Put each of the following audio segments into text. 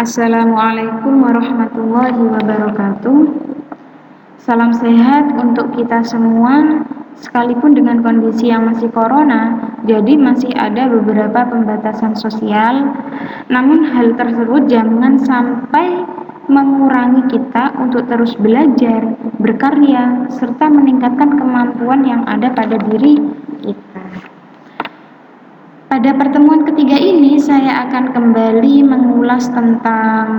Assalamualaikum warahmatullahi wabarakatuh. Salam sehat untuk kita semua. Sekalipun dengan kondisi yang masih corona, jadi masih ada beberapa pembatasan sosial. Namun hal tersebut jangan sampai mengurangi kita untuk terus belajar, berkarya, serta meningkatkan kemampuan yang ada pada diri kita. Pada pertemuan ketiga ini saya akan kembali mengulas tentang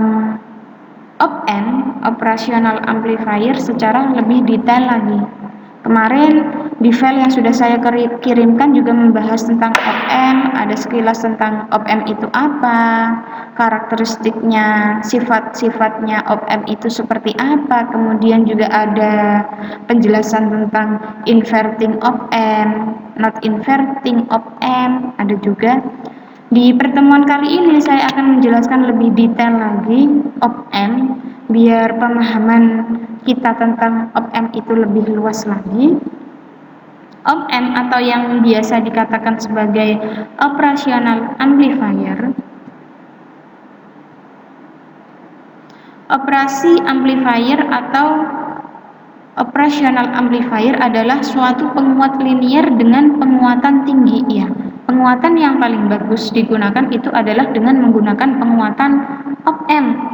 op-amp, operational amplifier, secara lebih detail lagi. Kemarin di file yang sudah saya kirimkan juga membahas tentang op-amp, ada sekilas tentang op-amp itu apa, karakteristiknya, sifat-sifatnya op-amp itu seperti apa, kemudian juga ada penjelasan tentang inverting op-amp, not inverting op-amp, ada juga. Di pertemuan kali ini saya akan menjelaskan lebih detail lagi op-amp, biar pemahaman kita tentang op-amp itu lebih luas lagi. Op-amp atau yang biasa dikatakan sebagai operational amplifier. Operasi amplifier atau operational amplifier adalah suatu penguat linier dengan penguatan tinggi, ya. Penguatan yang paling bagus digunakan itu adalah dengan menggunakan penguatan op-amp.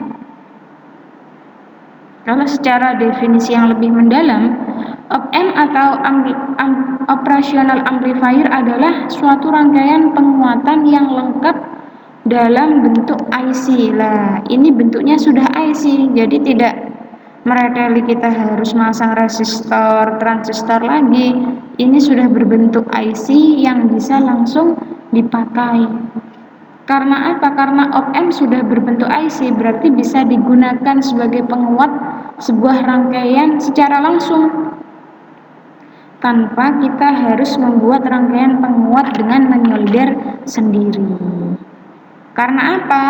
Kalau secara definisi yang lebih mendalam, op-amp atau operational amplifier adalah suatu rangkaian penguatan yang lengkap dalam bentuk IC. Lah, ini bentuknya sudah IC, jadi tidak mereteli kita harus masang resistor, transistor lagi. Ini sudah berbentuk IC yang bisa langsung dipakai. Karena apa? Karena op-amp sudah berbentuk IC, berarti bisa digunakan sebagai penguat sebuah rangkaian secara langsung, tanpa kita harus membuat rangkaian penguat dengan menyolder sendiri. Karena apa?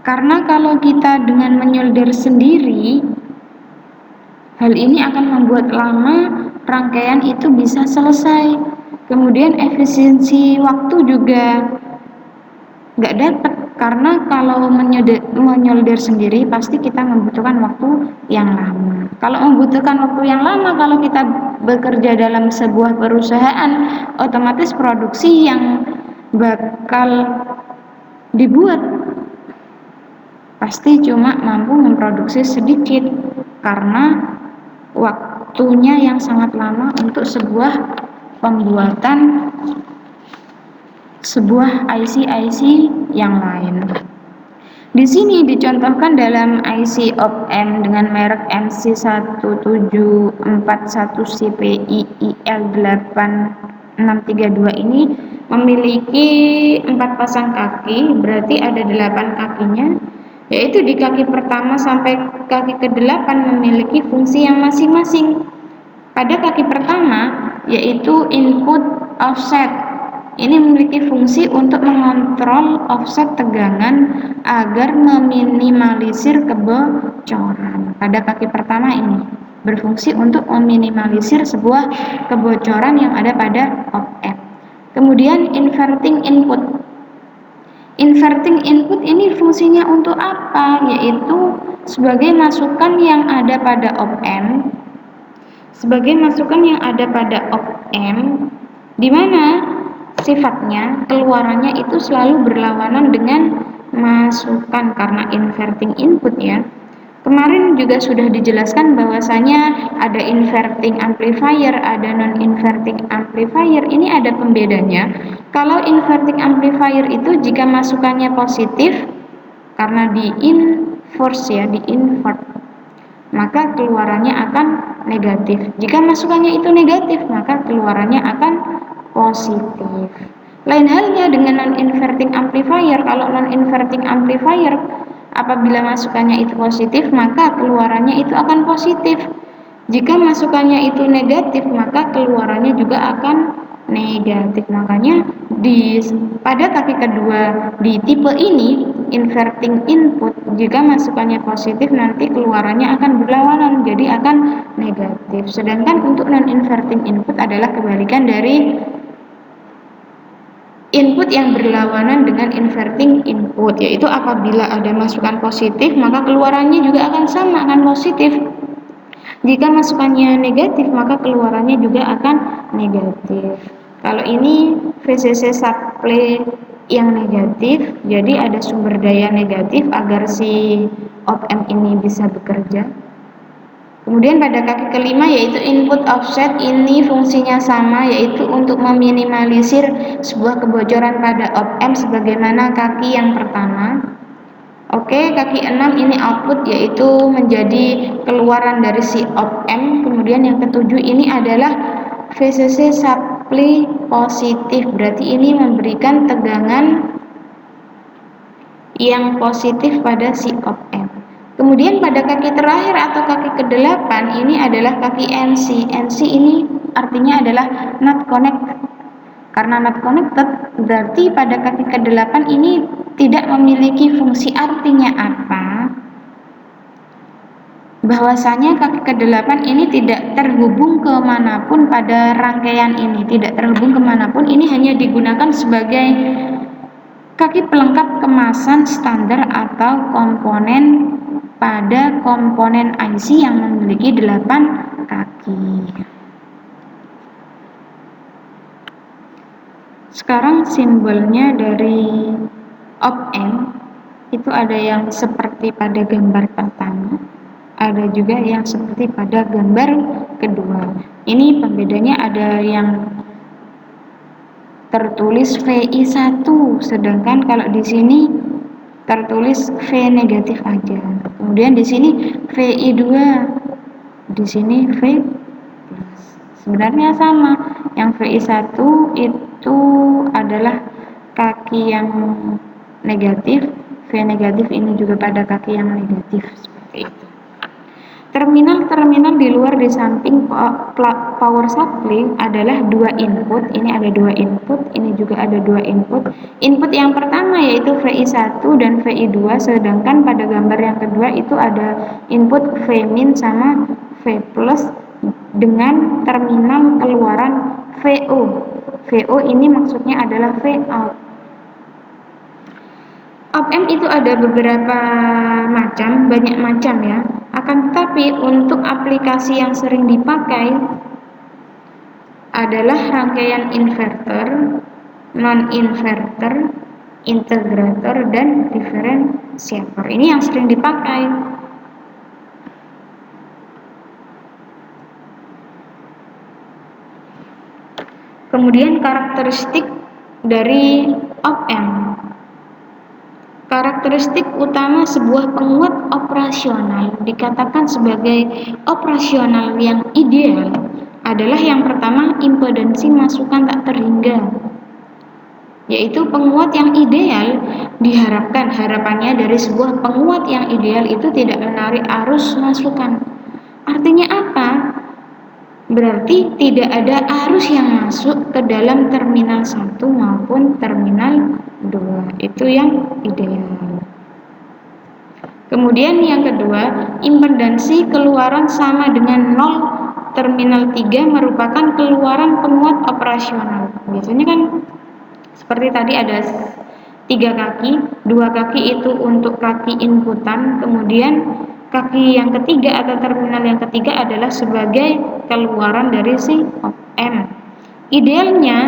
Karena kalau kita dengan menyolder sendiri, hal ini akan membuat lama rangkaian itu bisa selesai. Kemudian efisiensi waktu juga nggak dapat, karena kalau menyolder sendiri pasti kita membutuhkan waktu yang lama. Kalau membutuhkan waktu yang lama, kalau kita bekerja dalam sebuah perusahaan, otomatis produksi yang bakal dibuat pasti cuma mampu memproduksi sedikit, karena waktunya yang sangat lama untuk sebuah pembuatan sebuah IC-IC yang lain. Di sini dicontohkan dalam IC op-amp dengan merek MC1741CPI-IL8632 ini memiliki 4 pasang kaki, berarti ada 8 kakinya, yaitu di kaki pertama sampai kaki ke-8 memiliki fungsi yang masing-masing. Pada kaki pertama, yaitu input offset, ini memiliki fungsi untuk mengontrol offset tegangan agar meminimalisir kebocoran. Pada kaki pertama ini berfungsi untuk meminimalisir sebuah kebocoran yang ada pada op-amp. Kemudian inverting input. Inverting input ini fungsinya untuk apa? Yaitu sebagai masukan yang ada pada op-amp. Sebagai masukan yang ada pada op-amp, di mana sifatnya keluarannya itu selalu berlawanan dengan masukan karena inverting input, ya. Kemarin juga sudah dijelaskan bahwasanya ada inverting amplifier, ada non-inverting amplifier. Ini ada pembedanya. Kalau inverting amplifier itu jika masukannya positif, karena di-invert, maka keluarannya akan negatif. Jika masukannya itu negatif, maka keluarannya akan positif. Lain halnya dengan non-inverting amplifier. Kalau non-inverting amplifier, apabila masukannya itu positif, maka keluarannya itu akan positif. Jika masukannya itu negatif, maka keluarannya juga akan negatif. Makanya pada kaki kedua di tipe ini, inverting input, jika masukannya positif, nanti keluarannya akan berlawanan, jadi akan negatif. Sedangkan untuk non-inverting input adalah kebalikan dari input yang berlawanan dengan inverting input, yaitu apabila ada masukan positif maka keluarannya juga akan sama, akan positif. Jika masukannya negatif maka keluarannya juga akan negatif. Kalau ini VCC supply yang negatif, jadi ada sumber daya negatif agar si op-amp ini bisa bekerja. Kemudian pada kaki kelima yaitu input offset, ini fungsinya sama, yaitu untuk meminimalisir sebuah kebocoran pada op-amp sebagaimana kaki yang pertama. Oke, kaki 6 ini output, yaitu menjadi keluaran dari si op-amp. Kemudian yang ketujuh ini adalah VCC supply positif, berarti ini memberikan tegangan yang positif pada si op-amp. Kemudian pada kaki terakhir atau kaki ke-8 ini adalah kaki NC. NC ini artinya adalah not connect. Karena not connected, berarti pada kaki ke-8 ini tidak memiliki fungsi. Artinya apa? Bahwasanya kaki ke-8 ini tidak terhubung kemanapun pada rangkaian ini, tidak terhubung kemanapun, ini hanya digunakan sebagai kaki pelengkap kemasan standar atau komponen pada komponen IC yang memiliki 8 kaki. Sekarang simbolnya dari op-amp itu ada yang seperti pada gambar pertama, ada juga yang seperti pada gambar kedua. Ini pembedanya ada yang tertulis VI1, sedangkan kalau di sini tertulis V negatif aja. Kemudian di sini VI2, di sini V plus. Sebenarnya sama. Yang VI1 itu adalah kaki yang negatif, V negatif ini juga pada kaki yang negatif, seperti itu. Terminal-terminal di luar di samping power supply adalah dua input. Ini ada dua input, ini juga ada dua input. Input yang pertama yaitu VI1 dan VI2, sedangkan pada gambar yang kedua itu ada input Vmin sama V plus dengan terminal keluaran VO. VO ini maksudnya adalah Vout. Op-amp itu ada beberapa macam, banyak macam ya. Akan tetapi untuk aplikasi yang sering dipakai adalah rangkaian inverter, non-inverter, integrator, dan diferensiator. Ini yang sering dipakai. Kemudian karakteristik dari op-amp. Karakteristik utama sebuah penguat operasional dikatakan sebagai operasional yang ideal adalah yang pertama, impedansi masukan tak terhingga, yaitu penguat yang ideal diharapkan, harapannya dari sebuah penguat yang ideal itu tidak menarik arus masukan. Artinya apa? Berarti tidak ada arus yang masuk ke dalam terminal 1 maupun terminal 2. Itu yang ideal. Kemudian yang kedua, impedansi keluaran sama dengan 0 terminal 3 merupakan keluaran penguat operasional. Biasanya kan seperti tadi ada 3 kaki, 2 kaki itu untuk kaki inputan, kemudian kaki yang ketiga atau terminal yang ketiga adalah sebagai keluaran dari si op-amp. Idealnya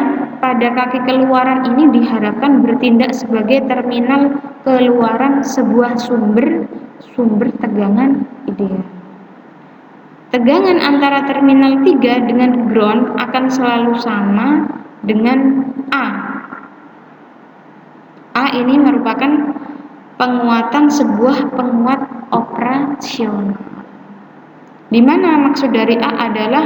pada kaki keluaran ini diharapkan bertindak sebagai terminal keluaran sebuah sumber tegangan ideal. Tegangan antara terminal 3 dengan ground akan selalu sama dengan A. A ini merupakan penguatan sebuah penguat operasional. Di mana maksud dari A adalah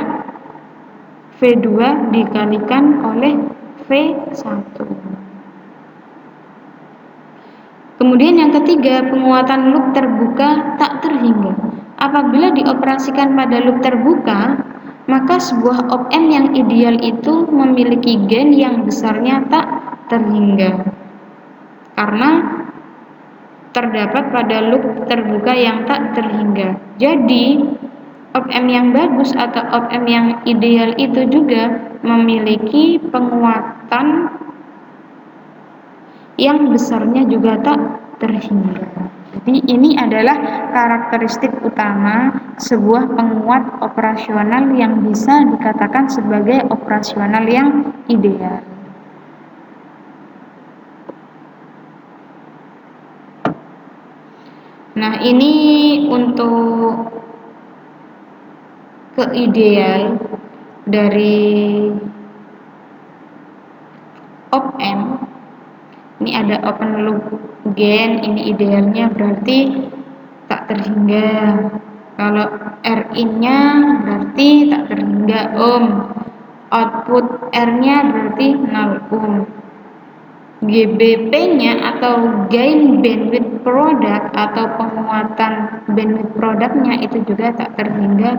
V2 dikalikan oleh V1. Kemudian yang ketiga, penguatan loop terbuka tak terhingga. Apabila dioperasikan pada loop terbuka, maka sebuah op-amp yang ideal itu memiliki gain yang besarnya tak terhingga. Karena terdapat pada loop terbuka yang tak terhingga. Jadi op-amp yang bagus atau op-amp yang ideal itu juga memiliki penguatan yang besarnya juga tak terhingga. Jadi ini adalah karakteristik utama sebuah penguat operasional yang bisa dikatakan sebagai operasional yang ideal. Nah, ini untuk keideal dari op-amp. Ini ada open loop gain, ini idealnya berarti tak terhingga. Kalau Rin-nya berarti tak terhingga ohm. Output R-nya berarti 0 ohm. GBP-nya atau gain bandwidth product atau penguatan bandwidth produknya itu juga tak terhingga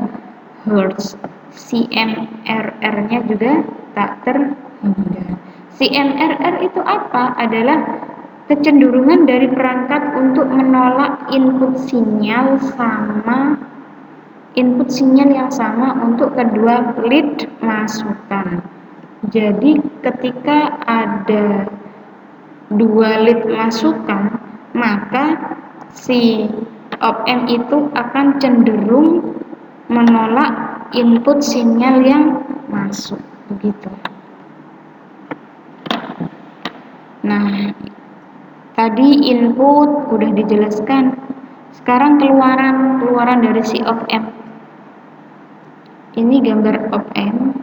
Hertz. CMRR-nya juga tak terhingga. CMRR itu apa? Adalah kecenderungan dari perangkat untuk menolak input sinyal yang sama untuk kedua lead masukan. Jadi ketika ada dua lead masukan, maka si op-amp itu akan cenderung menolak input sinyal yang masuk, begitu. Nah, tadi input udah dijelaskan. Sekarang keluaran dari si op-amp. Ini gambar op-amp.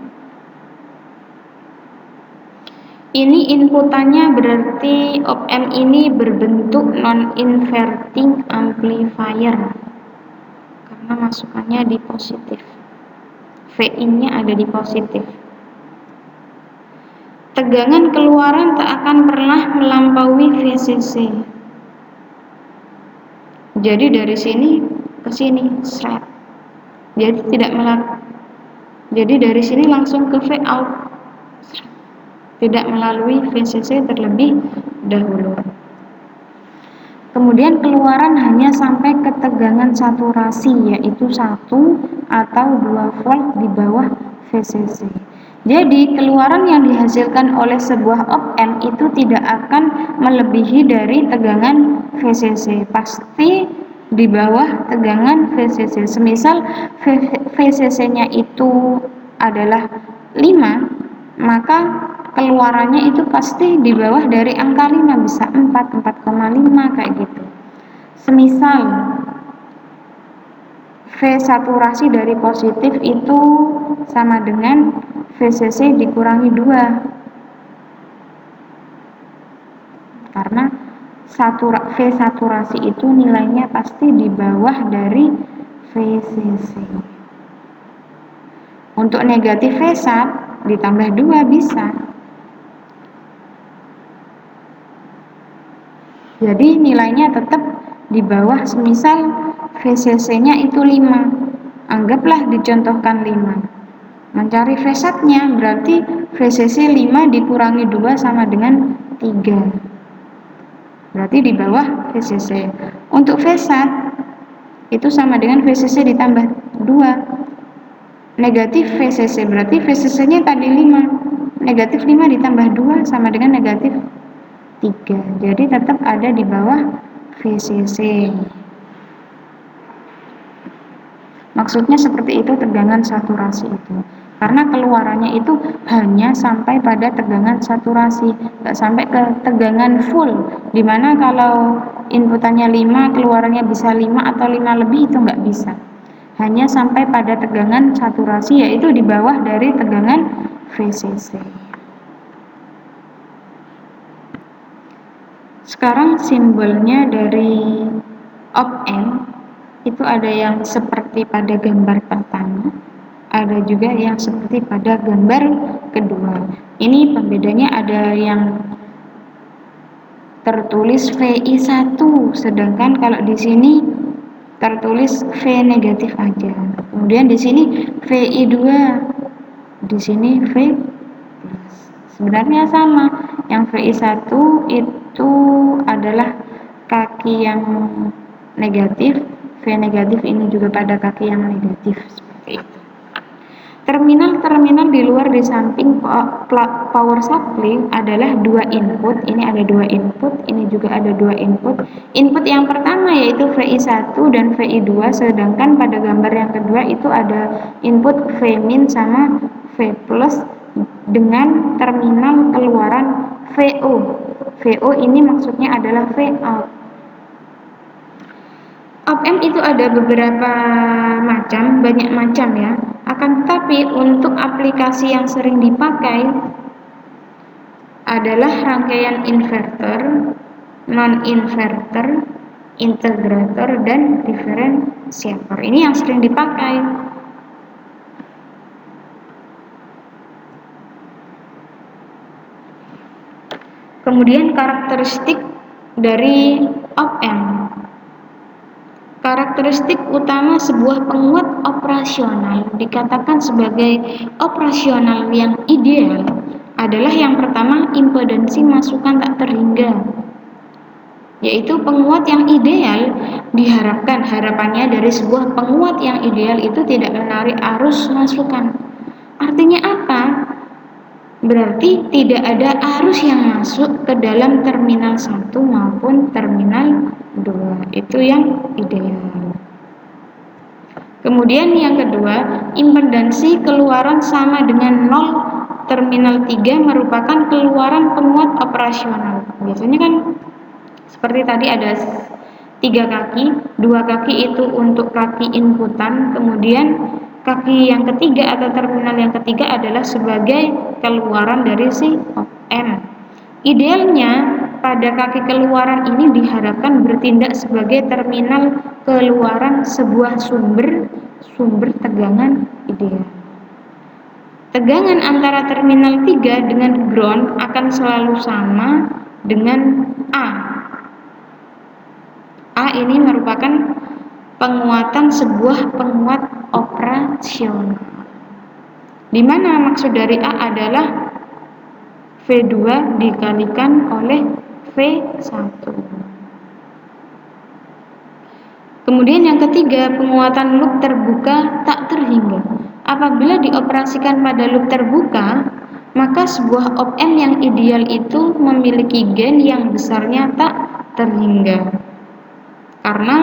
Ini inputannya berarti op-amp ini berbentuk non-inverting amplifier karena masukannya di positif. VIN-nya ada di positif. Tegangan keluaran tak akan pernah melampaui VCC. Jadi dari sini ke sini, seret. Jadi tidak Jadi dari sini langsung ke Vout. Tidak melalui VCC terlebih dahulu. Kemudian keluaran hanya sampai ke tegangan saturasi, yaitu 1 atau 2 volt di bawah VCC. Jadi keluaran yang dihasilkan oleh sebuah op-amp itu tidak akan melebihi dari tegangan VCC, pasti di bawah tegangan VCC. Semisal VCC-nya itu adalah 5, maka keluarannya itu pasti di bawah dari angka 5, bisa 4, 4,5 kayak gitu. Semisal V saturasi dari positif itu sama dengan VCC dikurangi 2. Karena V saturasi itu nilainya pasti di bawah dari VCC. Untuk negatif V-sat ditambah 2 bisa. Jadi nilainya tetap di bawah, semisal VCC-nya itu 5. Anggaplah dicontohkan 5. Mencari V-sat-nya berarti VCC 5 dikurangi 2 sama dengan 3. Berarti di bawah VCC. Untuk V-sat itu sama dengan VCC ditambah 2. Negatif VCC berarti VCC-nya tadi 5. Negatif 5 ditambah 2 sama dengan negatif 3. Jadi tetap ada di bawah VCC. Maksudnya seperti itu tegangan saturasi itu. Karena keluarannya itu hanya sampai pada tegangan saturasi, nggak sampai ke tegangan full. Dimana kalau inputannya 5, keluarannya bisa 5 atau 5 lebih, itu nggak bisa. Hanya sampai pada tegangan saturasi, yaitu di bawah dari tegangan VCC. Sekarang simbolnya dari op-amp itu ada yang seperti pada gambar pertama, ada juga yang seperti pada gambar kedua. Ini pembedanya ada yang tertulis VI1, sedangkan kalau di sini tertulis V negatif aja. Kemudian di sini VI2, di sini V plus. Sebenarnya sama. Yang VI1 itu adalah kaki yang negatif, V negatif ini juga pada kaki yang negatif, seperti itu. Terminal-terminal di luar di samping power supply adalah dua input. Ini ada dua input, ini juga ada dua input. Input yang pertama yaitu VI1 dan VI2, sedangkan pada gambar yang kedua itu ada input V min sama V plus dengan terminal keluaran VO. VO ini maksudnya adalah Vout. Op-amp itu ada beberapa macam, banyak macam ya. Akan tetapi untuk aplikasi yang sering dipakai adalah rangkaian inverter, non-inverter, integrator, dan diferensiator. Ini yang sering dipakai. Kemudian karakteristik dari op-amp. Karakteristik utama sebuah penguat operasional dikatakan sebagai operasional yang ideal adalah yang pertama, impedansi masukan tak terhingga. Yaitu penguat yang ideal harapannya dari sebuah penguat yang ideal itu tidak menarik arus masukan. Artinya apa? Berarti tidak ada arus yang masuk ke dalam terminal 1 maupun terminal 2. Itu yang ideal. Kemudian yang kedua, impedansi keluaran sama dengan 0. Terminal 3 merupakan keluaran penguat operasional. Biasanya kan seperti tadi ada 3 kaki, 2 kaki itu untuk kaki inputan, kemudian kaki yang ketiga atau terminal yang ketiga adalah sebagai keluaran dari si op-amp. Idealnya pada kaki keluaran ini diharapkan bertindak sebagai terminal keluaran sebuah sumber tegangan ideal. Tegangan antara terminal 3 dengan ground akan selalu sama dengan A. A ini merupakan penguatan sebuah penguat operasional. Di mana maksud dari A adalah V2 dikalikan oleh V1. Kemudian yang ketiga, penguatan loop terbuka tak terhingga. Apabila dioperasikan pada loop terbuka, maka sebuah op-amp yang ideal itu memiliki gain yang besarnya tak terhingga. Karena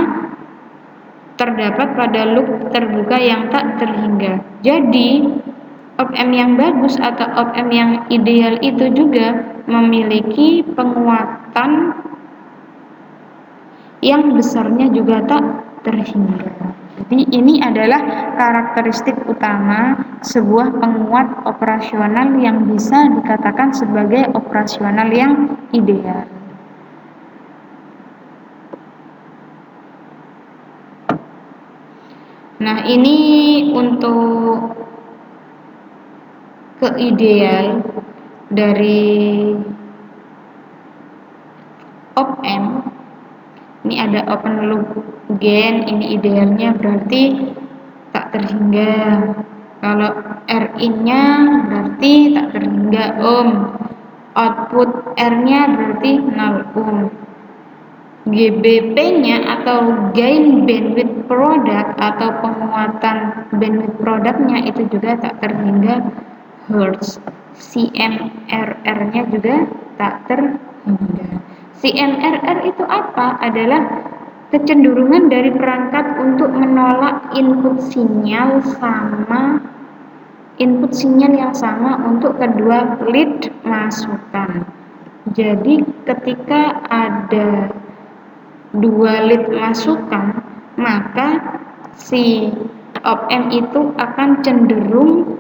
terdapat pada loop terbuka yang tak terhingga. Jadi, op-amp yang bagus atau op-amp yang ideal itu juga memiliki penguatan yang besarnya juga tak terhingga. Jadi ini adalah karakteristik utama sebuah penguat operasional yang bisa dikatakan sebagai operasional yang ideal. Nah, ini untuk keideal dari op-amp. Ini ada open loop gain, ini idealnya berarti tak terhingga. Kalau Rin-nya berarti tak terhingga ohm. Output R-nya berarti 0 ohm. GBP-nya atau gain bandwidth product atau penguatan bandwidth produknya itu juga tak terhingga Hertz. CMRR-nya juga tak terhingga. CMRR itu apa? Adalah kecenderungan dari perangkat untuk menolak input sinyal yang sama untuk kedua lead masukan. Jadi ketika ada dua lead masukan, maka si op-amp itu akan cenderung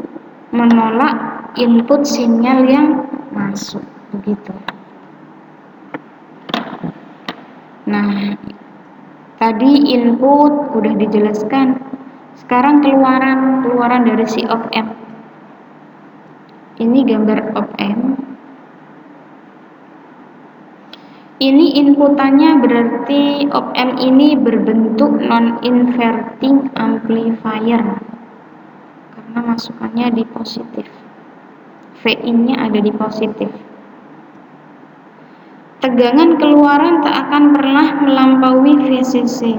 menolak input sinyal yang masuk, begitu. Nah, tadi input udah dijelaskan. Sekarang keluaran dari si op-amp. Ini gambar op-amp. Ini inputannya berarti op-amp ini berbentuk non-inverting amplifier karena masukannya di positif. VIN-nya ada di positif. Tegangan keluaran tak akan pernah melampaui VCC.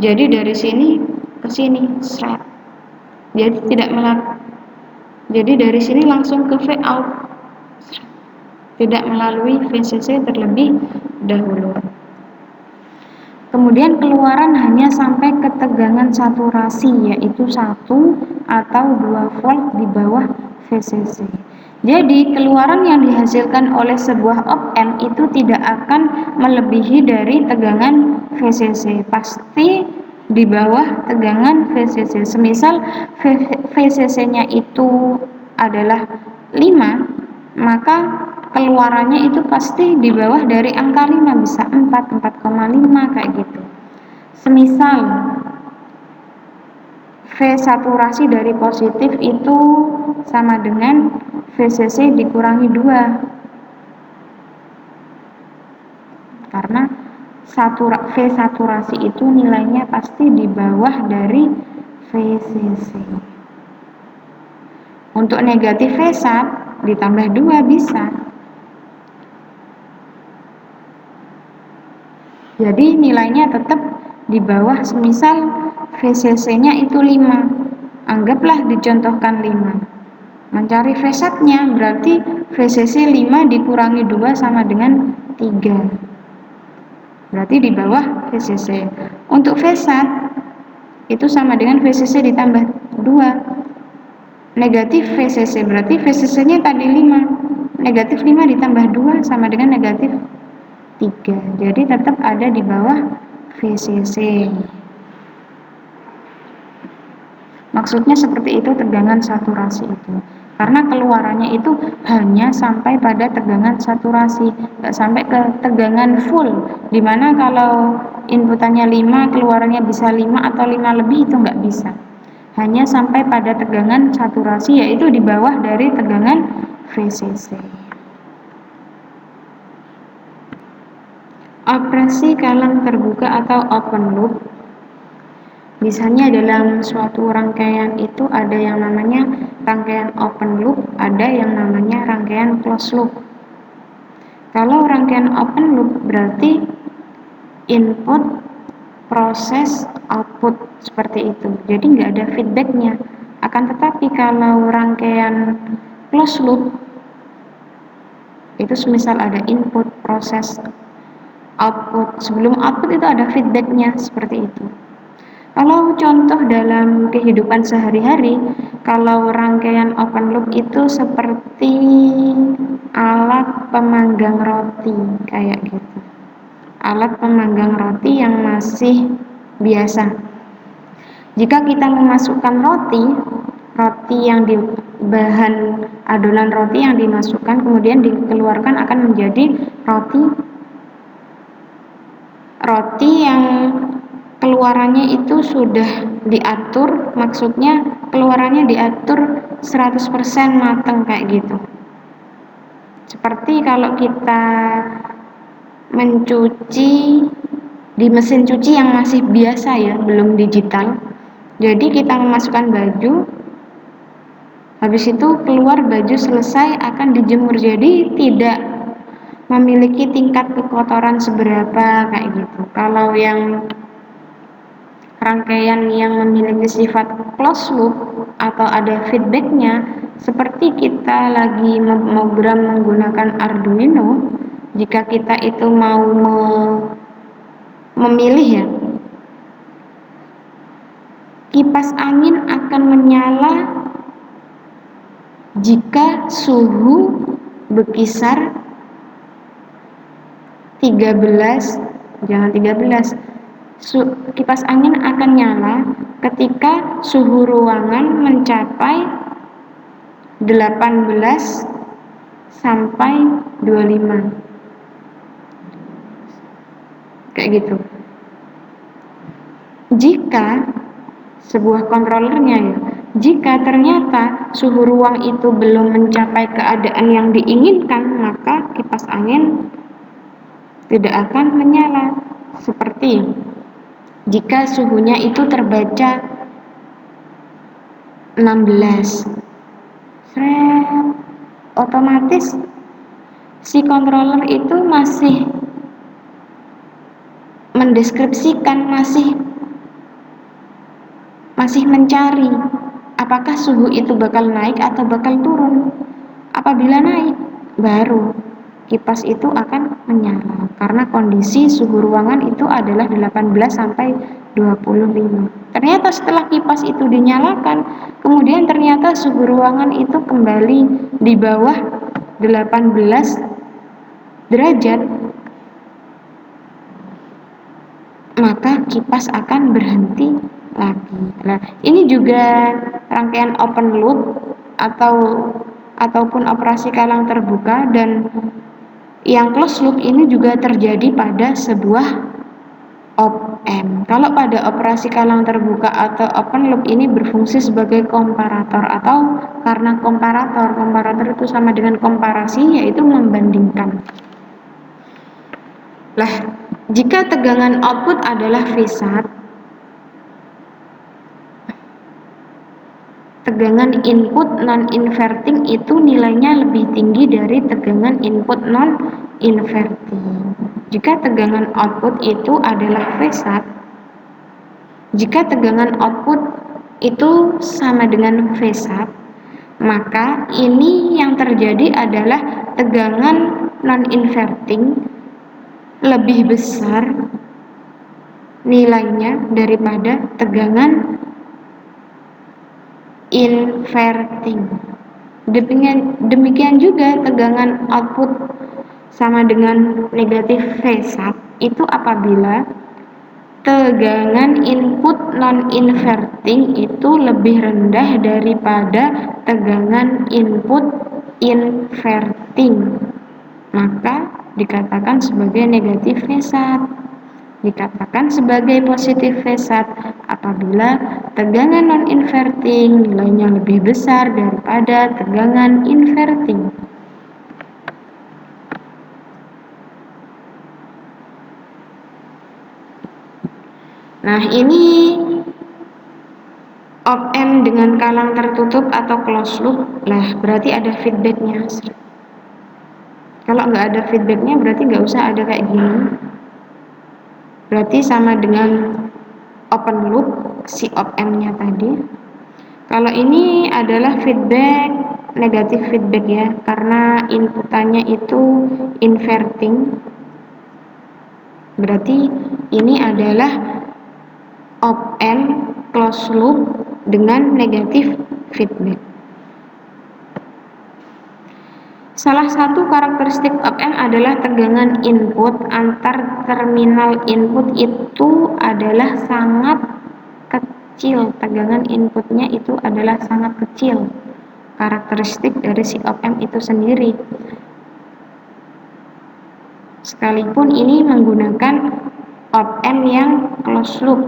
Jadi dari sini ke sini, seret. Jadi jadi dari sini langsung ke V out, tidak melalui VCC terlebih dahulu. Kemudian keluaran hanya sampai ke tegangan saturasi, yaitu 1 atau 2 volt di bawah VCC. Jadi keluaran yang dihasilkan oleh sebuah op-amp itu tidak akan melebihi dari tegangan VCC, pasti di bawah tegangan VCC. Semisal VCC-nya itu adalah 5, maka keluarannya itu pasti di bawah dari angka 5, bisa 4, 4,5 kayak gitu. Semisal V saturasi dari positif itu sama dengan VCC dikurangi 2, karena V saturasi itu nilainya pasti di bawah dari VCC. Untuk negatif V-sat ditambah 2 bisa. Jadi nilainya tetap di bawah, semisal VCC-nya itu 5. Anggaplah dicontohkan 5. Mencari V-satnya berarti VCC 5 dikurangi 2 sama dengan 3. Berarti di bawah VCC. Untuk V-sat itu sama dengan VCC ditambah 2. Negatif VCC berarti VCC-nya tadi 5. Negatif 5 ditambah 2 sama dengan negatif 3. Jadi tetap ada di bawah VCC. Maksudnya seperti itu tegangan saturasi itu. Karena keluarannya itu hanya sampai pada tegangan saturasi, nggak sampai ke tegangan full. Dimana kalau inputannya 5, keluarannya bisa 5 atau 5 lebih, itu nggak bisa. Hanya sampai pada tegangan saturasi, yaitu di bawah dari tegangan VCC. Operasi kaleng terbuka atau open loop. Misalnya dalam suatu rangkaian itu ada yang namanya rangkaian open loop, ada yang namanya rangkaian closed loop. Kalau rangkaian open loop berarti input, proses, output, seperti itu. Jadi nggak ada feedbacknya. Akan tetapi kalau rangkaian closed loop itu semisal ada input, proses, output. Sebelum output itu ada feedbacknya, seperti itu. Kalau contoh dalam kehidupan sehari-hari, kalau rangkaian open loop itu seperti alat pemanggang roti, kayak gitu. Alat pemanggang roti yang masih biasa. Jika kita memasukkan roti yang di bahan adonan roti yang dimasukkan kemudian dikeluarkan akan menjadi roti yang keluarannya itu sudah diatur, maksudnya keluarannya diatur 100% matang kayak gitu. Seperti kalau kita mencuci di mesin cuci yang masih biasa ya, belum digital. Jadi kita memasukkan baju, habis itu keluar baju selesai akan dijemur, jadi tidak memiliki tingkat kekotoran seberapa kayak gitu. Kalau yang rangkaian yang memiliki sifat closed loop atau ada feedbacknya, seperti kita lagi program menggunakan Arduino, jika kita itu mau memilih ya, kipas angin akan menyala jika suhu berkisar 13, kipas angin akan nyala ketika suhu ruangan mencapai 18 sampai 25 kayak gitu. Jika sebuah kontrolernya ya, jika ternyata suhu ruang itu belum mencapai keadaan yang diinginkan, maka kipas angin tidak akan menyala. Seperti jika suhunya itu terbaca 16, otomatis si controller itu masih mendeskripsikan, masih mencari apakah suhu itu bakal naik atau bakal turun. Apabila naik, baru kipas itu akan menyala karena kondisi suhu ruangan itu adalah 18 sampai 25. Ternyata setelah kipas itu dinyalakan, kemudian ternyata suhu ruangan itu kembali di bawah 18 derajat, maka kipas akan berhenti lagi. Nah, ini juga rangkaian open loop ataupun operasi kalang terbuka, dan yang closed loop ini juga terjadi pada sebuah op-amp. Kalau pada operasi kalang terbuka atau open loop ini berfungsi sebagai komparator, atau karena komparator itu sama dengan komparasi, yaitu membandingkan. Lah, jika tegangan output adalah V-sat, tegangan input non-inverting itu nilainya lebih tinggi dari tegangan input non-inverting. Jika tegangan output itu adalah V-sat, jika tegangan output itu sama dengan V-sat, maka ini yang terjadi adalah tegangan non-inverting lebih besar nilainya daripada tegangan inverting. Demikian juga tegangan output sama dengan negatif V-sat itu apabila tegangan input non-inverting itu lebih rendah daripada tegangan input inverting, maka dikatakan sebagai negatif V-sat. Dikatakan sebagai positif V-sat apabila tegangan non-inverting nilainya lebih besar daripada tegangan inverting. Nah, ini op-amp dengan kalang tertutup atau closed loop. Lah, berarti ada feedbacknya. Kalau nggak ada feedbacknya berarti nggak usah ada kayak gini. Berarti sama dengan open loop si op-amp-nya tadi. Kalau ini adalah feedback, negatif feedback ya, karena inputannya itu inverting. Berarti ini adalah op-amp closed loop dengan negatif feedback. Salah satu karakteristik op-amp adalah tegangan input antar terminal input itu adalah sangat kecil. Tegangan inputnya itu adalah sangat kecil. Karakteristik dari si op-amp itu sendiri. Sekalipun ini menggunakan op-amp yang closed loop.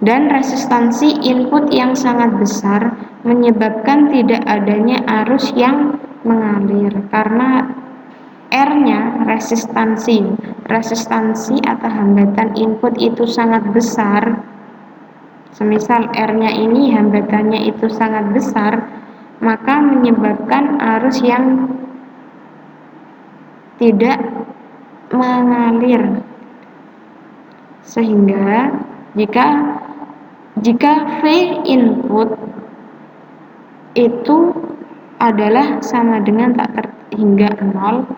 Dan resistansi input yang sangat besar menyebabkan tidak adanya arus yang mengalir karena R-nya resistansi atau hambatan input itu sangat besar. Semisal R-nya ini hambatannya itu sangat besar, maka menyebabkan arus yang tidak mengalir. Sehingga jika V input itu adalah sama dengan tak terhingga 0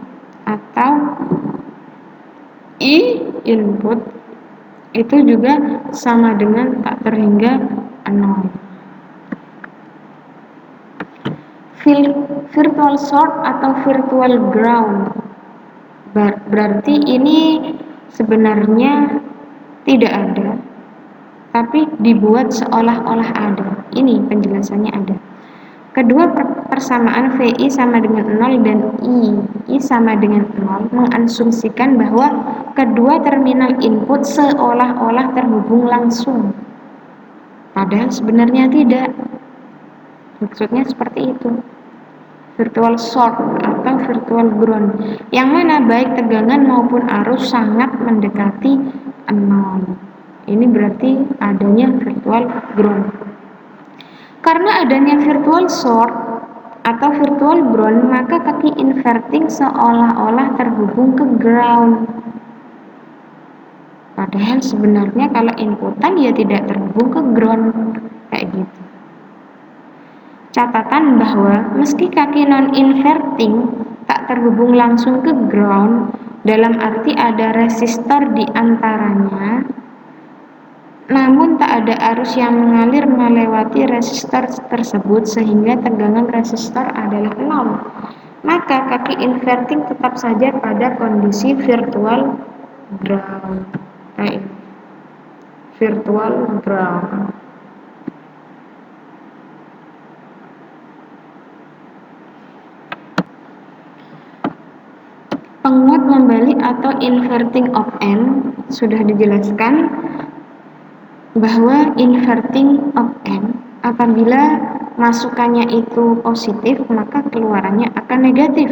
atau I input itu juga sama dengan tak terhingga 0. Virtual short atau virtual ground berarti ini sebenarnya tidak ada, tapi dibuat seolah-olah ada. Ini penjelasannya ada. Kedua persamaan VI sama dengan 0 dan I sama dengan 0 mengasumsikan bahwa kedua terminal input seolah-olah terhubung langsung. Padahal sebenarnya tidak. Maksudnya seperti itu. Virtual short atau virtual ground, yang mana baik tegangan maupun arus sangat mendekati 0. Ini berarti adanya virtual ground. Karena adanya virtual short atau virtual ground, maka kaki inverting seolah-olah terhubung ke ground. Padahal sebenarnya kalau inputan ya tidak terhubung ke ground, kayak gitu. Catatan bahwa meski kaki non-inverting tak terhubung langsung ke ground, dalam arti ada resistor di antaranya, namun tak ada arus yang mengalir melewati resistor tersebut sehingga tegangan resistor adalah 0. Maka kaki inverting tetap saja pada kondisi virtual ground. Virtual ground. Penguat membalik atau inverting op-amp sudah dijelaskan bahwa inverting op-amp apabila masukannya itu positif maka keluarannya akan negatif.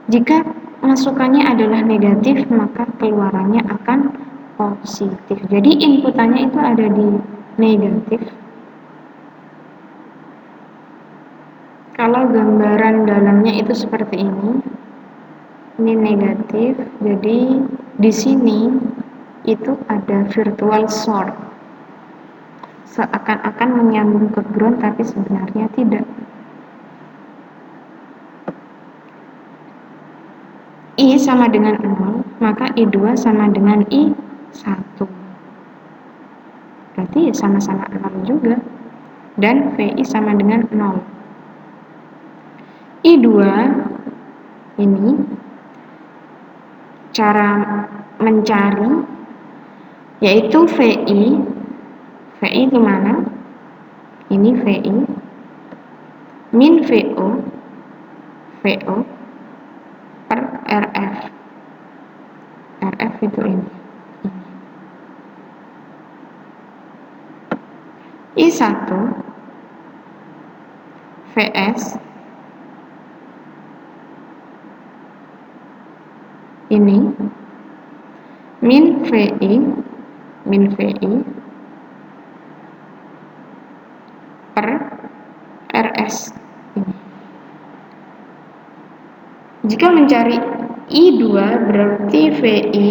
Jika masukannya adalah negatif maka keluarannya akan positif. Jadi inputannya itu ada di negatif. Kalau gambaran dalamnya itu seperti ini negatif, jadi di sini itu ada virtual short, seakan-akan menyambung ke ground tapi sebenarnya tidak. I sama dengan 0, maka I2 sama dengan I1, berarti sama-sama 0 juga, dan VI sama dengan 0. I2 ini cara mencari yaitu VI itu mana? Ini VI min VO per RF itu ini I1 VS ini min VI per RS ini. Jika mencari I2 berarti VI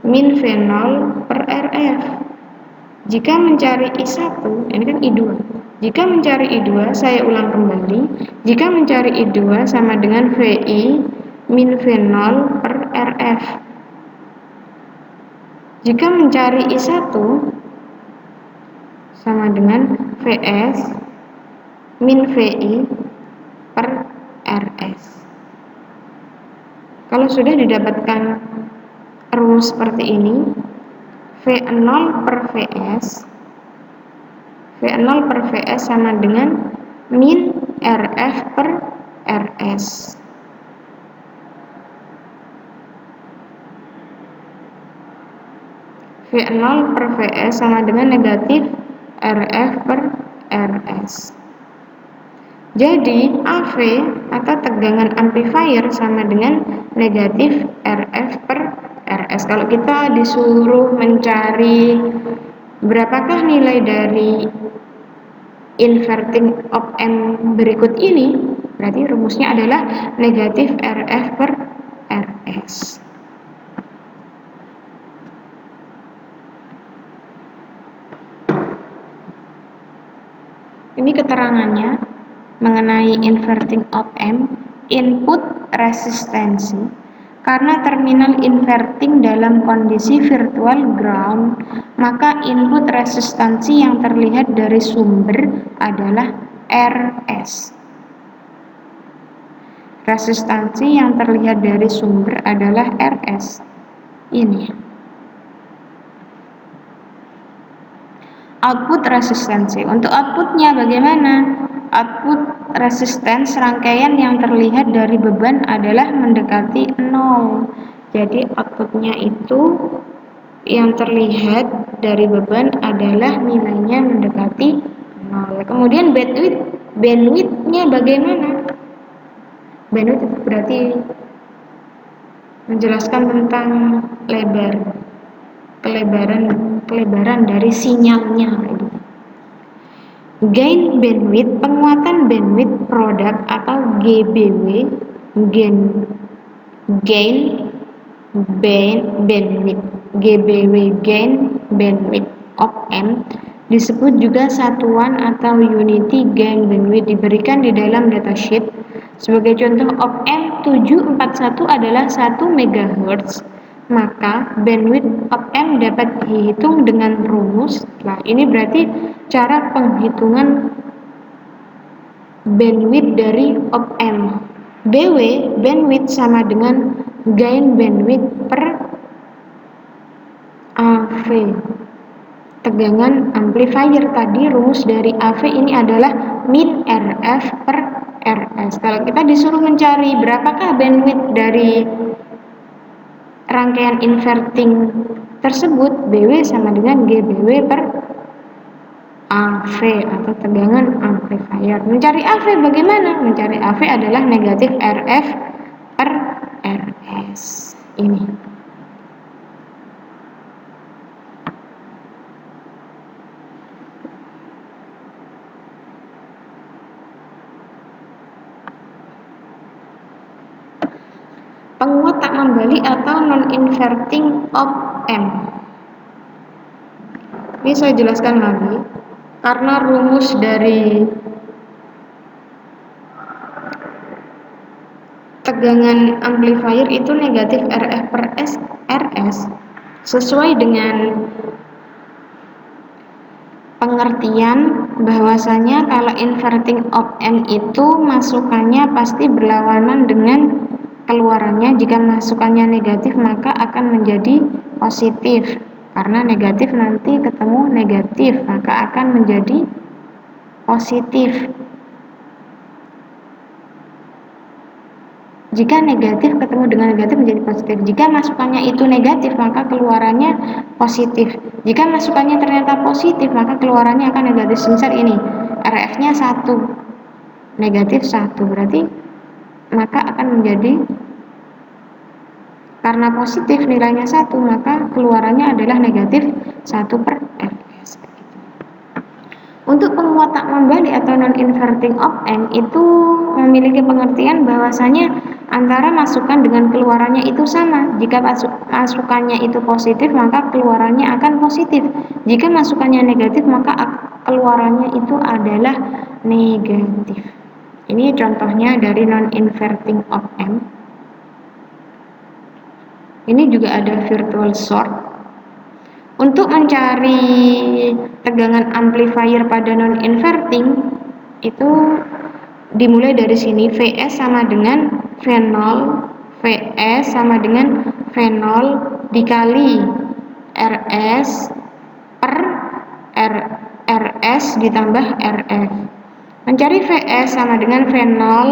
min V0 per RF. Jika mencari I1, ini kan I2. Jika mencari I2, saya ulang kembali. Jika mencari I2 sama dengan VI min V0 per RF. Jika mencari I1 sama dengan VS min VI per RS. Kalau sudah didapatkan rumus seperti ini, V0 per VS sama dengan min RF per RS. V0 per VS sama dengan negatif RF per RS. Jadi AV atau tegangan amplifier sama dengan negatif RF per RS. Kalau kita disuruh mencari berapakah nilai dari inverting op-amp berikut ini, berarti rumusnya adalah negatif RF per RS. Ini keterangannya mengenai inverting op-amp. Input resistensi karena terminal inverting dalam kondisi virtual ground, maka input resistansi yang terlihat dari sumber adalah RS. Resistansi yang terlihat dari sumber adalah RS. Ini. Output resistansi. Untuk outputnya bagaimana? Output resistance rangkaian yang terlihat dari beban adalah mendekati 0. Jadi outputnya itu yang terlihat dari beban adalah nilainya mendekati 0. Kemudian bandwidth-nya bagaimana? Bandwidth itu berarti menjelaskan tentang kelebaran dari sinyalnya. Gain bandwidth, penguatan bandwidth produk atau GBW, gain bandwidth, GBW gain bandwidth op-amp disebut juga satuan atau unity gain bandwidth, diberikan di dalam datasheet. Sebagai contoh, op-amp 741 adalah 1 MHz, maka bandwidth op-amp dapat dihitung dengan rumus. Nah, ini berarti cara penghitungan bandwidth dari op-amp. BW bandwidth sama dengan gain bandwidth per AV. Tegangan amplifier tadi, rumus dari AV ini adalah min RF per RS. Kalau kita disuruh mencari berapakah bandwidth dari rangkaian inverting tersebut, BW sama dengan GBW per AV atau tegangan amplifier. Mencari AV bagaimana? Mencari AV adalah negatif RF per RS. Ini. Penguat tak membalik atau non-inverting op-amp. Ini saya jelaskan lagi, karena rumus dari tegangan amplifier itu negatif RF per RS, sesuai dengan pengertian bahwasanya kalau inverting op-amp itu masukannya pasti berlawanan dengan keluarannya. Jika masukannya negatif maka akan menjadi positif, karena negatif nanti ketemu negatif maka akan menjadi positif. Jika negatif ketemu dengan negatif menjadi positif. Jika masukannya itu negatif maka keluarannya positif. Jika masukannya ternyata positif maka keluarannya akan negatif. Misal ini RF-nya 1, negatif 1, berarti maka akan menjadi, karena positif nilainya 1 maka keluarannya adalah negatif 1 per RS. Untuk penguat tak membalik atau non-inverting op-amp itu memiliki pengertian bahwasanya antara masukan dengan keluarannya itu sama. Jika masukannya itu positif maka keluarannya akan positif. Jika masukannya negatif maka keluarannya itu adalah negatif. Ini contohnya dari non-inverting op-amp. Ini juga ada virtual short. Untuk mencari tegangan amplifier pada non-inverting itu dimulai dari sini. VS sama dengan V0, VS sama dengan V0 dikali RS per RS ditambah RF. Mencari VS sama dengan V0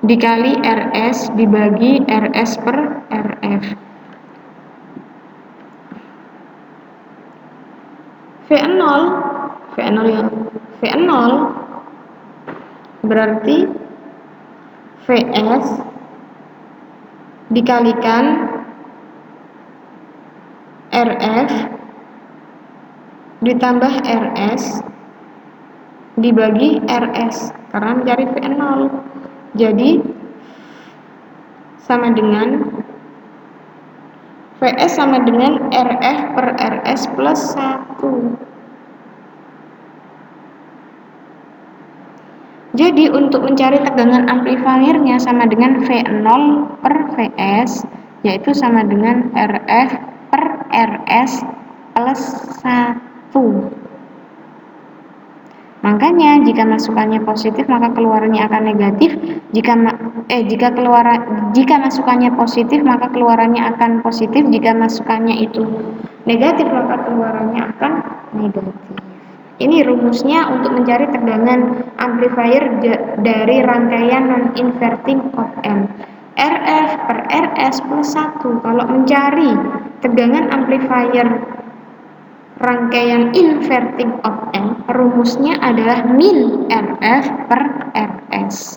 dikali RS dibagi RS per RF. V0 berarti VS dikalikan RF ditambah RS dibagi RS, karena mencari V0. Jadi sama dengan VS sama dengan RF per RS plus 1. Jadi untuk mencari tegangan amplifiernya sama dengan V0 per VS, yaitu sama dengan RF per RS plus 1. Makanya jika masukannya positif maka keluarannya akan negatif. Jika masukannya positif maka keluarannya akan positif. Jika masukannya itu negatif maka keluarannya akan negatif. Ini rumusnya untuk mencari tegangan amplifier dari rangkaian non-inverting op-amp. RF per RS plus 1. Kalau mencari tegangan amplifier rangkaian inverting op-amp, rumusnya adalah min RF per RS.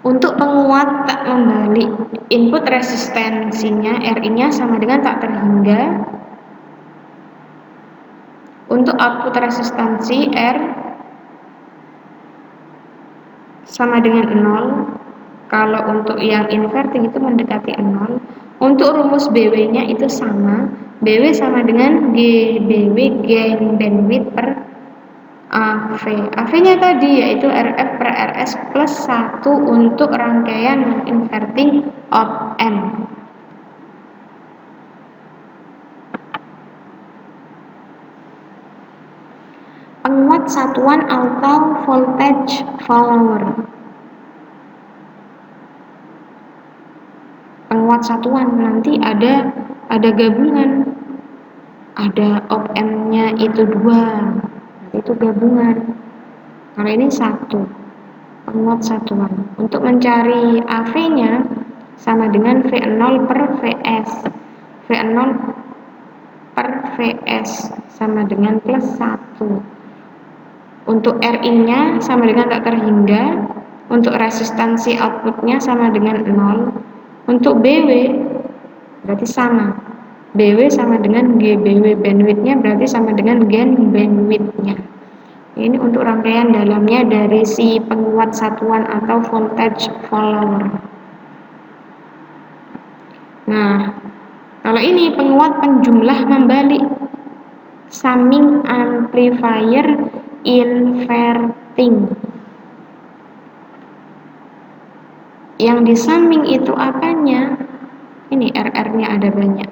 Untuk penguat tak membalik, input resistensinya RI-nya sama dengan tak terhingga. Untuk output resistansi R sama dengan 0. Kalau untuk yang inverting itu mendekati 0. Untuk rumus BW-nya itu sama, BW sama dengan GBW, gain bandwidth per AV. AV-nya tadi yaitu RF per RS plus 1 untuk rangkaian inverting op amp. Penguat satuan atau voltage follower. Penguat satuan nanti ada gabungan. Ada op amp-nya itu 2. Itu gabungan. Kalau ini 1. Penguat satuan. Untuk mencari AV-nya sama dengan V0 per Vs. V0 per Vs sama dengan plus 1. Untuk Rin-nya sama dengan tak terhingga. Untuk resistansi outputnya sama dengan 0. Untuk BW berarti sama. BW sama dengan GBW, bandwidth-nya berarti sama dengan gain bandwidth-nya. Ini untuk rangkaian dalamnya dari si penguat satuan atau voltage follower. Nah, kalau ini penguat penjumlah membalik, summing amplifier inverting. Yang di summing itu apanya? Ini RR-nya ada banyak.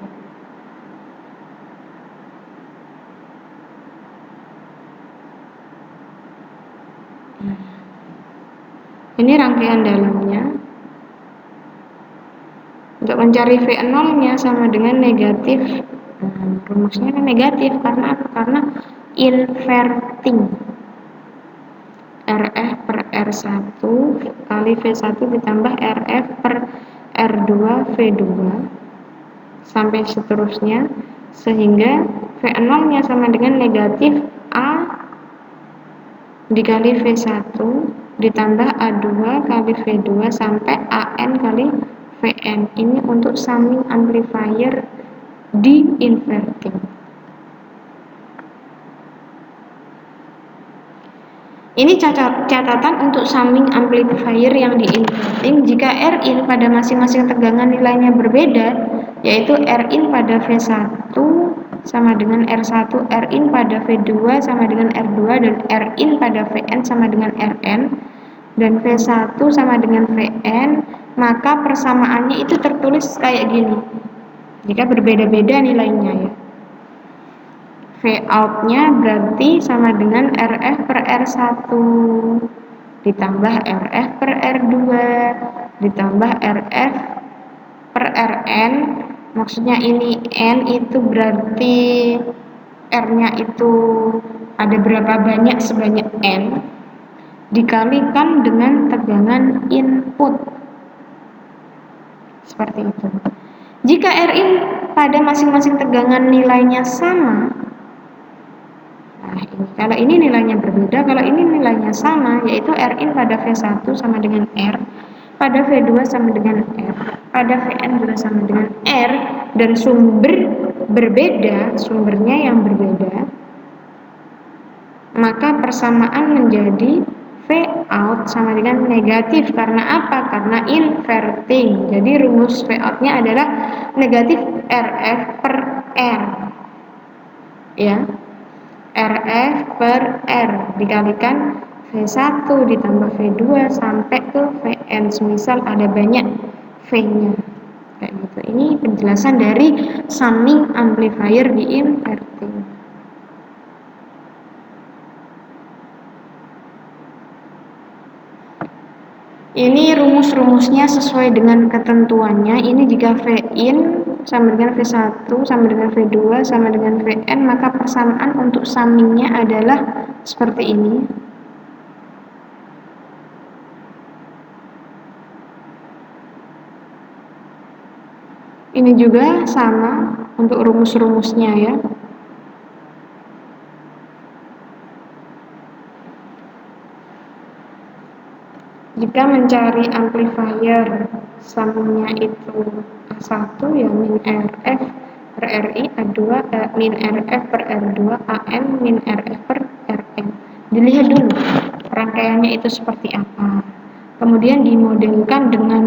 Ini rangkaian dalamnya. Untuk mencari V0-nya sama dengan negatif. Rumusnya kan negatif karena apa? Karena inverting. RF per R1 kali V1 ditambah RF per R2 V2 sampai seterusnya, sehingga V0-nya sama dengan negatif A dikali V1 ditambah A2 kali V2 sampai AN kali Vn. Ini untuk summing amplifier di inverting. Ini catatan untuk summing amplifier yang di inverting. Jika Rin pada masing-masing tegangan nilainya berbeda, yaitu Rin pada V1 sama dengan R1, Rin pada V2 sama dengan R2, dan Rin pada Vn sama dengan Rn, dan V1 sama dengan Vn, maka persamaannya itu tertulis kayak gini. Jika berbeda-beda nilainya ya. Vout-nya berarti sama dengan RF per R1 ditambah RF per R2 ditambah RF per Rn. Maksudnya ini N itu berarti R-nya itu ada berapa banyak, sebanyak N, dikalikan dengan tegangan input. Seperti itu. Jika Rin pada masing-masing tegangan nilainya sama, kalau ini nilainya berbeda, kalau ini nilainya sama, yaitu Rin pada V1 sama dengan R, pada V2 sama dengan R, pada Vn juga sama dengan R, dan sumber berbeda, sumbernya yang berbeda, maka persamaan menjadi Vout sama dengan negatif. Karena apa? Karena inverting. Jadi rumus Vout-nya adalah negatif RF per R. Ya. RF per R dikalikan V1 ditambah V2 sampai ke Vn, semisal ada banyak V-nya kayak gitu. Ini penjelasan dari summing amplifier di inverting. Ini rumus-rumusnya sesuai dengan ketentuannya. Ini jika Vin sama dengan V1 sama dengan V2 sama dengan Vn, maka persamaan untuk summingnya adalah seperti ini. Ini juga sama untuk rumus-rumusnya ya. Jika mencari amplifier summingnya itu A1 ya min RF per RI, A2 min RF per R2, AM min RF per Rm. Dilihat dulu rangkaiannya itu seperti apa. Kemudian dimodelkan dengan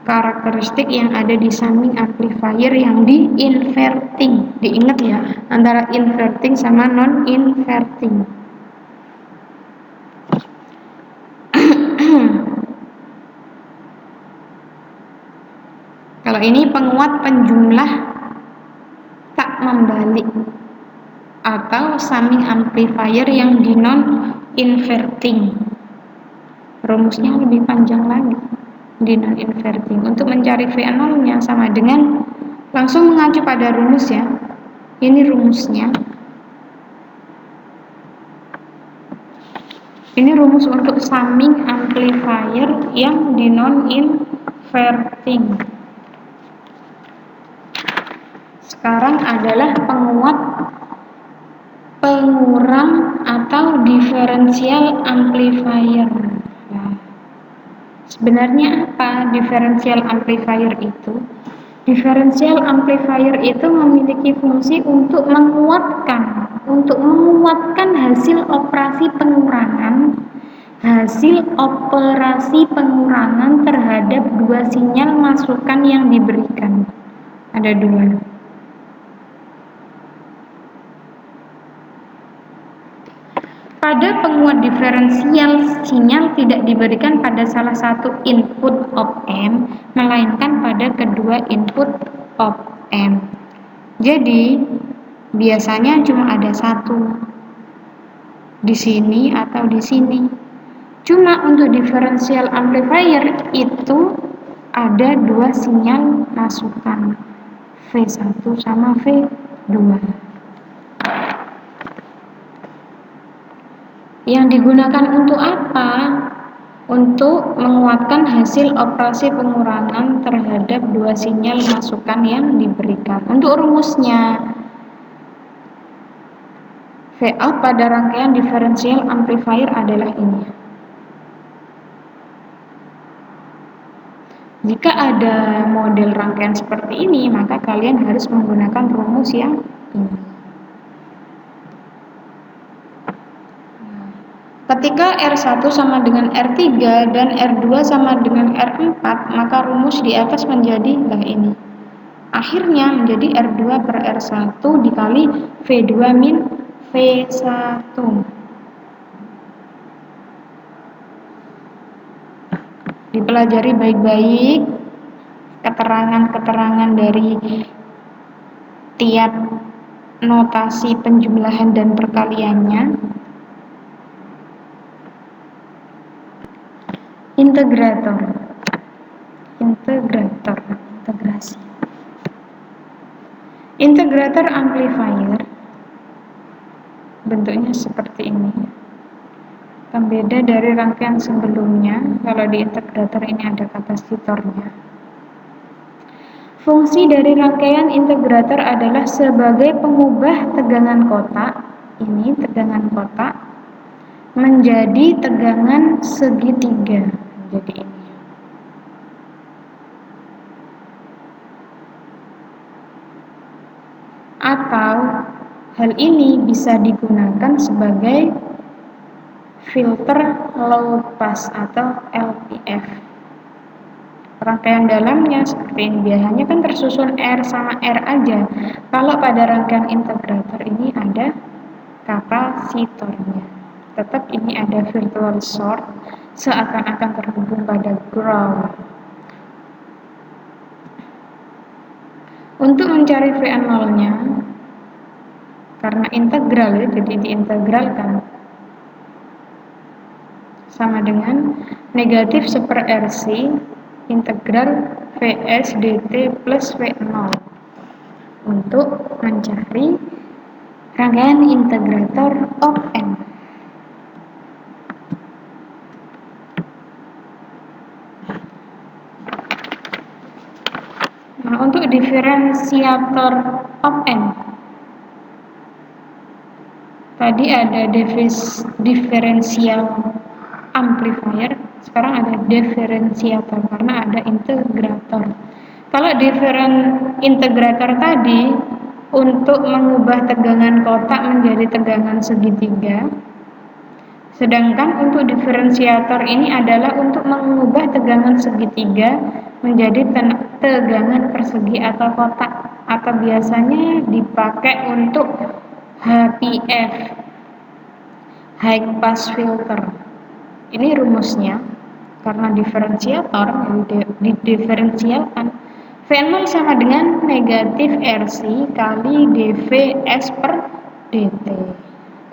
karakteristik yang ada di summing amplifier yang di inverting. Diingat ya, antara inverting sama non inverting. Kalau ini penguat penjumlah tak membalik atau summing amplifier yang di non inverting. Rumusnya lebih panjang lagi di non inverting. Untuk mencari V0 nya sama dengan langsung mengacu pada rumus ya. Ini rumusnya. Ini rumus untuk summing amplifier yang di non inverting. Sekarang adalah penguat pengurang atau diferential amplifier. Nah, sebenarnya apa diferential amplifier itu? Diferential amplifier itu memiliki fungsi untuk menguatkan hasil operasi pengurangan terhadap dua sinyal masukan yang diberikan. Ada dua. Pada penguat diferensial, sinyal tidak diberikan pada salah satu input op-amp, melainkan pada kedua input op-amp. Jadi, biasanya cuma ada satu di sini atau di sini. Cuma untuk diferensial amplifier itu ada dua sinyal masukan, V1 sama V2. Yang digunakan untuk apa? Untuk menguatkan hasil operasi pengurangan terhadap dua sinyal masukan yang diberikan. Untuk rumusnya, Vout pada rangkaian diferensial amplifier adalah ini. Jika ada model rangkaian seperti ini, maka kalian harus menggunakan rumus yang ini. Ketika R1 sama dengan R3 dan R2 sama dengan R4, maka rumus di atas menjadi ini. Akhirnya menjadi R2 per R1 dikali V2 min V1. Dipelajari baik-baik keterangan-keterangan dari tiap notasi penjumlahan dan perkaliannya. Integrasi. Integrator amplifier bentuknya seperti ini. Pembeda dari rangkaian sebelumnya, kalau di integrator ini ada kapasitornya. Fungsi dari rangkaian integrator adalah sebagai pengubah tegangan kotak, ini tegangan kotak, menjadi tegangan segitiga. Jadi ini. Atau hal ini bisa digunakan sebagai filter low pass atau LPF. Rangkaian dalamnya seperti ini, biasanya kan tersusun R sama R aja. Kalau pada rangkaian integrator ini ada kapasitornya. Tetap ini ada virtual short, seakan-akan terhubung pada ground. Untuk mencari V0-nya, karena integral ya, jadi diintegralkan, sama dengan negatif seper RC integral Vs dt plus V0 untuk mencari rangkaian integrator op-amp. Nah, untuk diferensiator op-amp tadi ada diferensial amplifier, sekarang ada diferensiator karena ada integrator. Kalau integrator tadi untuk mengubah tegangan kotak menjadi tegangan segitiga, sedangkan untuk diferensiator ini adalah untuk mengubah tegangan segitiga menjadi tegangan persegi atau kotak, atau biasanya dipakai untuk HPF, high pass filter. Ini rumusnya, karena diferensiator didiferensialkan. V0 sama dengan negatif RC kali dVs per dt.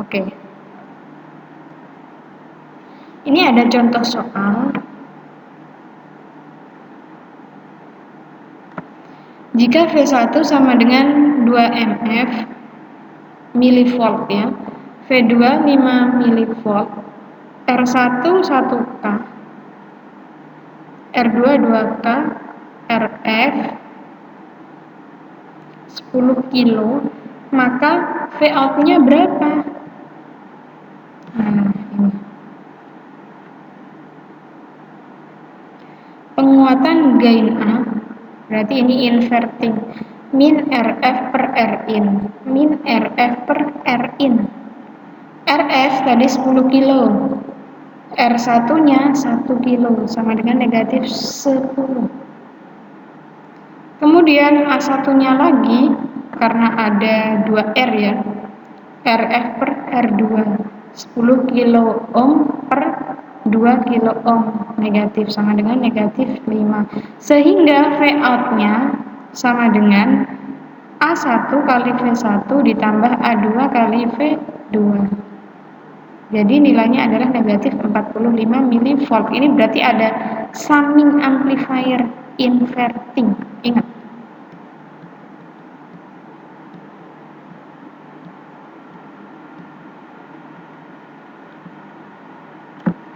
Oke. Ini ada contoh soal. Jika V1 sama dengan 2 mF milivolt ya, V2 5 milivolt, R1 1K, R2 2K, RF 10 kilo, maka Vout-nya berapa? Nah, ini. Penguatan gain A, berarti ini inverting, min RF per Rin, min RF per Rin. RF tadi 10 kilo, R1-nya 1 kilo, sama dengan negatif 10. Kemudian A1-nya lagi, karena ada 2R ya, RF per R2, 10 kilo ohm per 2 kilo ohm, negatif, sama dengan negatif 5. Sehingga Vout-nya sama dengan A1 kali V1 ditambah A2 kali V2. Jadi nilainya adalah negatif 45 milivolt. Ini berarti ada summing amplifier inverting. Ingat.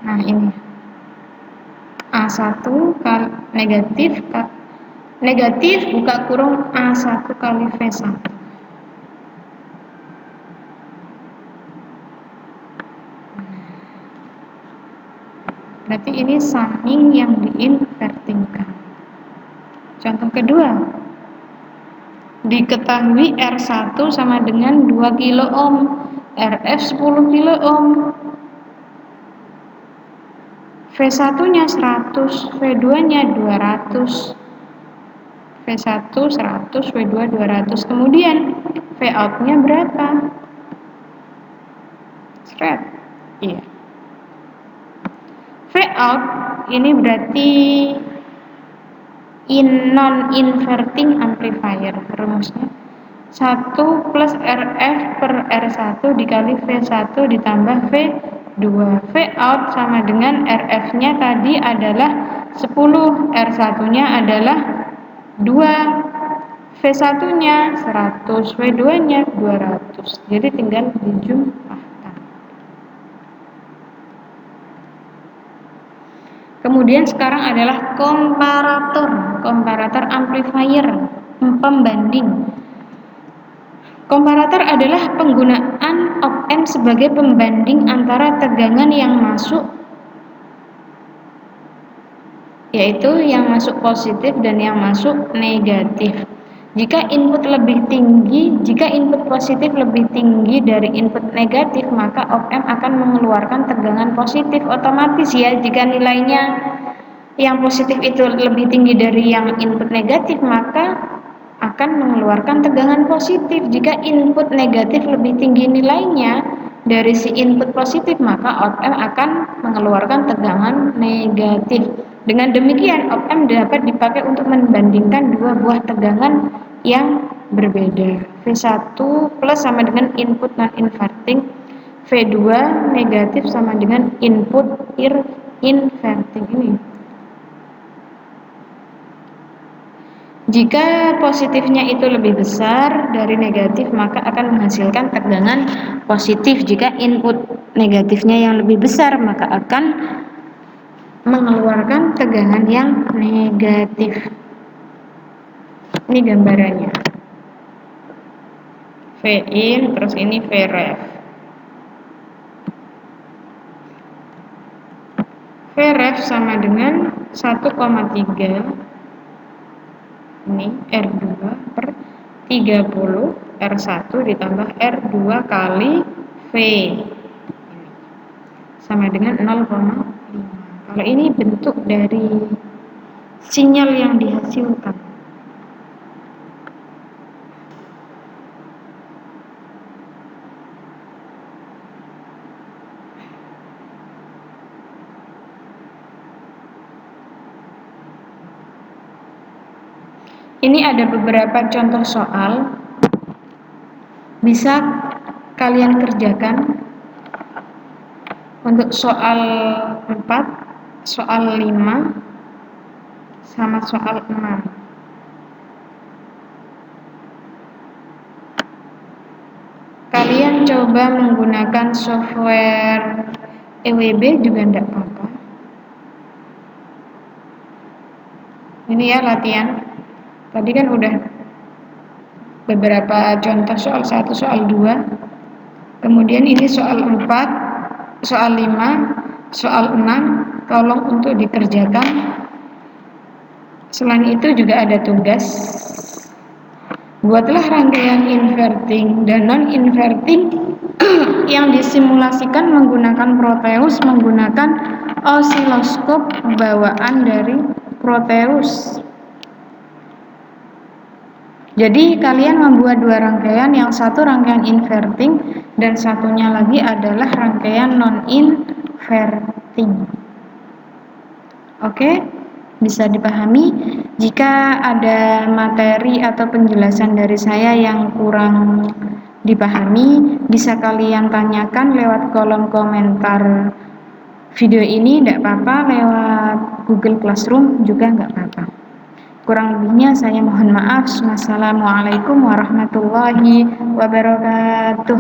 Nah ini A1 kali negatif buka kurung A1 kali V1. Berarti ini summing yang diinvertingkan. Contoh kedua, diketahui R1 sama dengan 2 kilo ohm, RF 10 kilo ohm, V1-nya 100, V2-nya 200, V1 100, V2 200. Kemudian Vout-nya berapa? Seret. Iya. Vout ini berarti non-inverting amplifier. Rumusnya 1 plus RF per R1 dikali V1 ditambah V2. Vout sama dengan RF-nya tadi adalah 10, R1-nya adalah 2, V1-nya 100, V2-nya 200. Jadi tinggal dijumlahkan. Kemudian sekarang adalah komparator amplifier, pembanding. Komparator adalah penggunaan op-amp sebagai pembanding antara tegangan yang masuk, yaitu yang masuk positif dan yang masuk negatif. Jika input positif lebih tinggi dari input negatif, maka op-amp akan mengeluarkan tegangan positif otomatis ya. Jika nilainya yang positif itu lebih tinggi dari yang input negatif, maka akan mengeluarkan tegangan positif. Jika input negatif lebih tinggi nilainya dari si input positif, maka op-amp akan mengeluarkan tegangan negatif. Dengan demikian, op-amp dapat dipakai untuk membandingkan dua buah tegangan yang berbeda. V1 plus sama dengan input non-inverting, V2 negatif sama dengan input inverting ini. Jika positifnya itu lebih besar dari negatif, maka akan menghasilkan tegangan positif. Jika input negatifnya yang lebih besar, maka akan mengeluarkan tegangan yang negatif. Ini gambarannya. V-in, terus ini V-ref. V-ref sama dengan 1,3, ini R2 per 30, R1 ditambah R2 kali V, sama dengan 0,5. Kalau ini bentuk dari sinyal yang dihasilkan. Ini ada beberapa contoh soal, bisa kalian kerjakan. Untuk soal 4, soal 5, sama soal 6. Kalian coba menggunakan software EWB juga tidak apa-apa. Ini ya latihan. Tadi kan udah beberapa contoh soal 1, soal 2. Kemudian ini soal 4, soal 5, soal 6. Tolong untuk dikerjakan. Selain itu juga ada tugas. Buatlah rangkaian inverting dan non-inverting yang disimulasikan menggunakan Proteus menggunakan osiloskop bawaan dari Proteus. Jadi kalian membuat 2 rangkaian, yang satu rangkaian inverting dan satunya lagi adalah rangkaian non-inverting. Oke, bisa dipahami. Jika ada materi atau penjelasan dari saya yang kurang dipahami, bisa kalian tanyakan lewat kolom komentar video ini, tidak apa-apa, lewat Google Classroom juga nggak apa-apa. Kurang lebihnya saya mohon maaf. Wassalamualaikum warahmatullahi wabarakatuh.